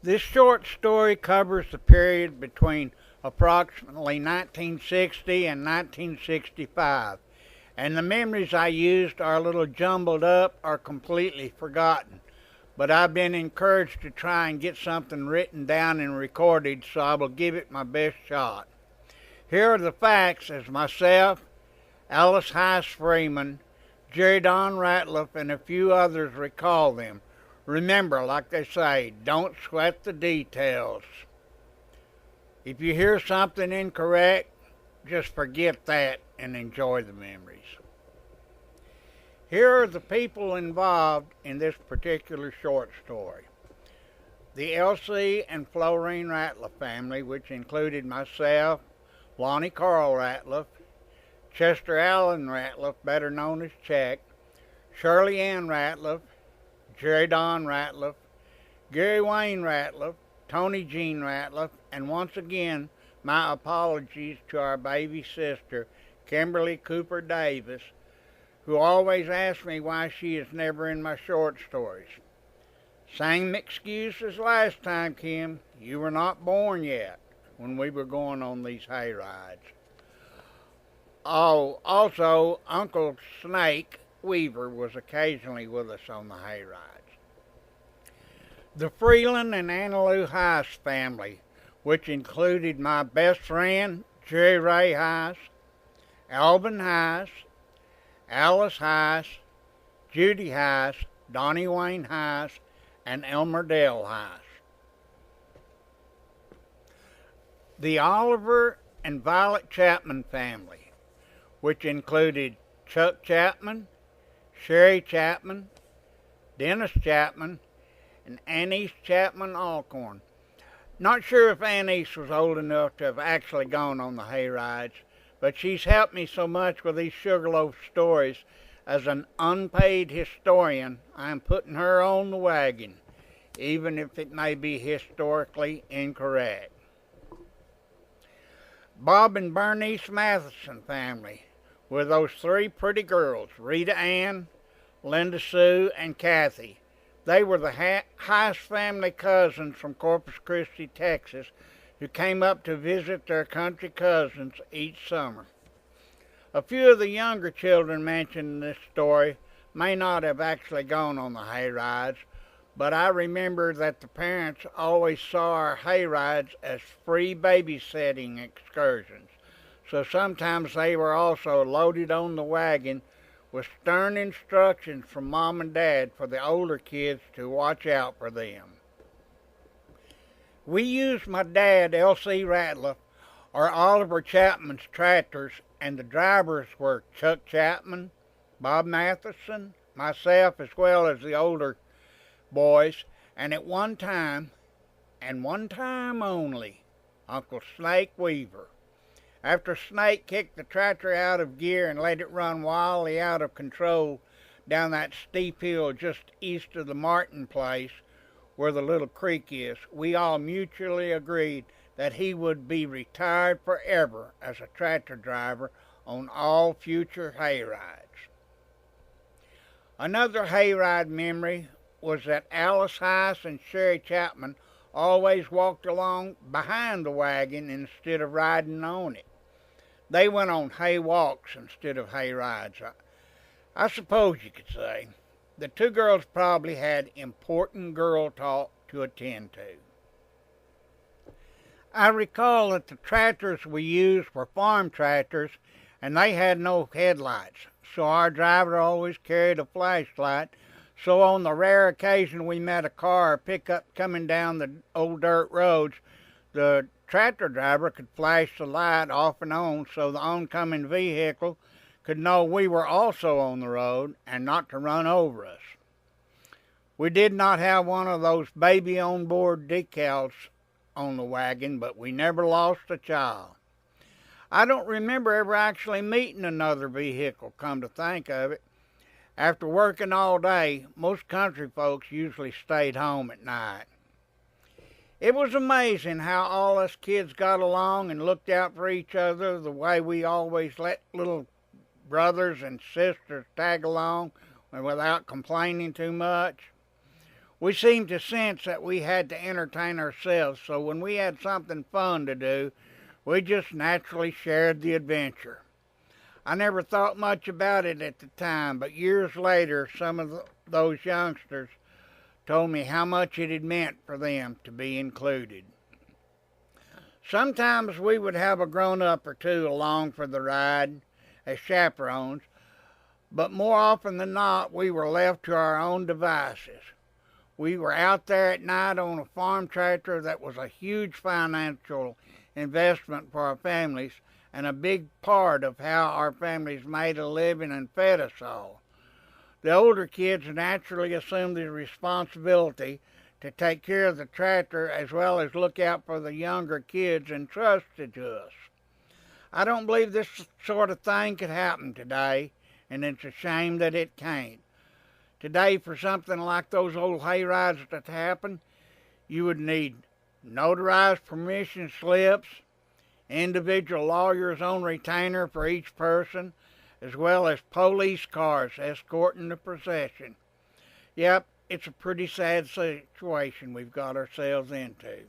This short story covers the period between approximately 1960 and 1965, and the memories I used are a little jumbled up or completely forgotten. But I've been encouraged to try and get something written down and recorded, so I will give it my best shot. Here are the facts as myself, Alice Hise Freeman, Jerry Don Ratliff, and a few others recall them. Remember, like they say, don't sweat the details. If you hear something incorrect, just forget that and enjoy the memories. Here are the people involved in this particular short story. The Elsie and Florine Ratliff family, which included myself, Lonnie Carl Ratliff, Chester Allen Ratliff, better known as Check, Shirley Ann Ratliff, Jerry Don Ratliff, Gary Wayne Ratliff, Tony Jean Ratliff, and once again, my apologies to our baby sister, Kimberly Cooper Davis, who always asks me why she is never in my short stories. Same excuse as last time, Kim. You were not born yet when we were going on these hayrides. Oh, also, Uncle Snake Weaver was occasionally with us on the hayrides. The Freeland and Annalou Hise family, which included my best friend, Jerry Ray Hise, Alvin Hise, Alice Hise, Judy Hise, Donnie Wayne Hise, and Elmer Dale Hise. The Oliver and Violet Chapman family, which included Chuck Chapman, Sherry Chapman, Dennis Chapman, and Annice Chapman Alcorn. Not sure if Annice was old enough to have actually gone on the hayrides, but she's helped me so much with these Sugarloaf stories. As an unpaid historian, I am putting her on the wagon, even if it may be historically incorrect. Bob and Bernice Matheson family, with those three pretty girls, Rita Ann, Linda Sue, and Kathy. They were the Hise family cousins from Corpus Christi, Texas, who came up to visit their country cousins each summer. A few of the younger children mentioned in this story may not have actually gone on the hayrides, but I remember that the parents always saw our hayrides as free babysitting excursions, so sometimes they were also loaded on the wagon with stern instructions from Mom and Dad for the older kids to watch out for them. We used my dad, L.C. Ratliff, or Oliver Chapman's tractors, and the drivers were Chuck Chapman, Bob Matheson, myself, as well as the older boys, and at one time, and one time only, Uncle Snake Weaver. After Snake kicked the tractor out of gear and let it run wildly out of control down that steep hill just east of the Martin place where the little creek is, we all mutually agreed that he would be retired forever as a tractor driver on all future hayrides. Another hayride memory was that Alice Hise and Sherry Chapman always walked along behind the wagon instead of riding on it. They went on hay walks instead of hay rides, I suppose you could say. The two girls probably had important girl talk to attend to. I recall that the tractors we used were farm tractors and they had no headlights, so our driver always carried a flashlight. So on the rare occasion we met a car or pickup coming down the old dirt roads, the tractor driver could flash the light off and on so the oncoming vehicle could know we were also on the road and not to run over us. We did not have one of those baby on board decals on the wagon, but we never lost a child. I don't remember ever actually meeting another vehicle, come to think of it. After working all day, most country folks usually stayed home at night. It was amazing how all us kids got along and looked out for each other the way we always let little brothers and sisters tag along without complaining too much. We seemed to sense that we had to entertain ourselves, so when we had something fun to do, we just naturally shared the adventure. I never thought much about it at the time, but years later, some of those youngsters told me how much it had meant for them to be included. Sometimes we would have a grown-up or two along for the ride as chaperones, but more often than not, we were left to our own devices. We were out there at night on a farm tractor that was a huge financial investment for our families and a big part of how our families made a living and fed us all. The older kids naturally assumed the responsibility to take care of the tractor as well as look out for the younger kids entrusted to us. I don't believe this sort of thing could happen today, and it's a shame that it can't. Today, for something like those old hayrides to happen, you would need notarized permission slips, individual lawyers on retainer for each person, as well as police cars escorting the procession. Yep, it's a pretty sad situation we've got ourselves into.